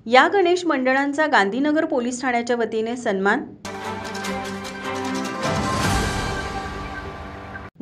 या गणेश मंडळांचा गांधीनगर पोलीस ठाण्याच्या वतीने सन्मान।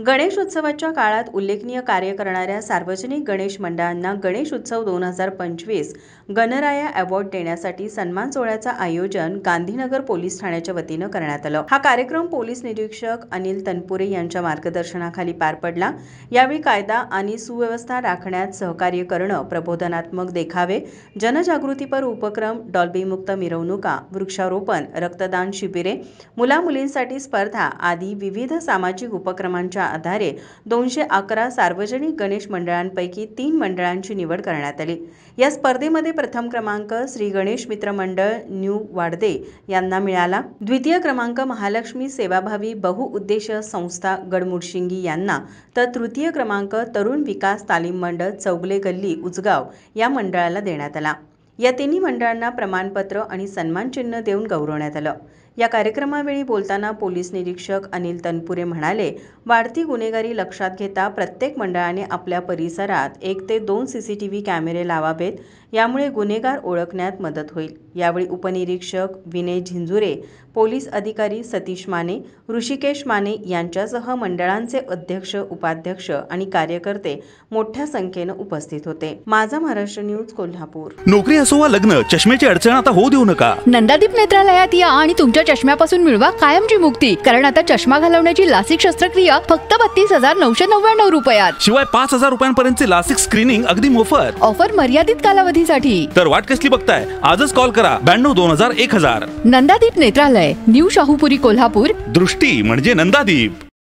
गणेश उत्सवाच्या काळात उल्लेखनीय कार्य करणाऱ्या सार्वजनिक गणेश मंडळांना गणेश उत्सव 2025 गणराया अवॉर्ड देण्यासाठी सन्मान सोहळ्याचं आयोजन गांधीनगर पोलीस ठाण्याच्या वतीने करण्यात आलं। हा कार्यक्रम पोलीस निरीक्षक अनिल तनपुरे यांच्या मार्गदर्शनाखाली पार पडला। यावेळी कायदा आणि सुव्यवस्था राखण्यात सहकार्य करणं, प्रबोधनात्मक देखावे, जनजागृतीपर उपक्रम, डॉल्बी मुक्त मिरवणुका, वृक्षारोपण, रक्तदान शिबिरे, मुला-मुलींसाठी स्पर्धा आदी विविध सामाजिक उपक्रमांच्या आधारे 211 सार्वजनिक गणेश मंडळांपैकी 3 मंडळांची निवड करण्यात आली। या स्पर्धेमध्ये प्रथम क्रमांक श्री गणेश मित्र मंडळ न्यू वाडदे यांना मिळाला। द्वितीय क्रमांक महालक्ष्मी सेवाभावी बहुउद्देशीय संस्था गडमुडशिंगी यांना, तर तृतीय क्रमांक तरुण विकास तालीम मंडळ चौगले गल्ली उजगाव या मंडळाला देण्यात आला। या तिन्ही मंडळांना प्रमाणपत्र आणि सन्मान चिन्ह देऊन गौरवण्यात आलं। या कार्यक्रमावेळी बोलताना पोलीस निरीक्षक अनिल तनपुरे म्हणाले, वाढती गुन्हेगारी लक्षात घेता प्रत्येक मंडळाने आपल्या परिसरात 1 ते 2 CCTV कॅमेरे लावावेत, यामुळे गुन्हेगार ओळखण्यात मदत होईल। यावेळी उपनिरीक्षक विनय झिंजुरे, पोलीस अधिकारी सतीश माने, ऋषिकेश माने यांच्यासह मंडळांचे अध्यक्ष, उपाध्यक्ष आणि कार्यकर्ते मोठ्या संख्येने उपस्थित होते। माझा महाराष्ट्र न्यूज कोल्हापूर। नोकरी असो वा लग्न, चष्म्याची अडचण आता होऊ देऊ नका। नंदादीप नेत्रालयात या आणि तुमच्या चष्म्यापासून मिळवा कायमची मुक्ती। कारण आता चष्मा घालवण्याची लासिक शस्त्रक्रिया फक्त 32,999 रुपयात। शिवाय 5,000 रुपयांपर्यंतचे लासिक स्क्रीनिंग अगदी मोफत। ऑफर मर्यादित कालावधीसाठी। तर वाट कसली बघताय, आजच कॉल करा 92 2000 1000। नंदादीप नेत्रालय, न्यू शाहूपुरी कोल्हापूर। दृष्टी म्हणजे नंदादीप।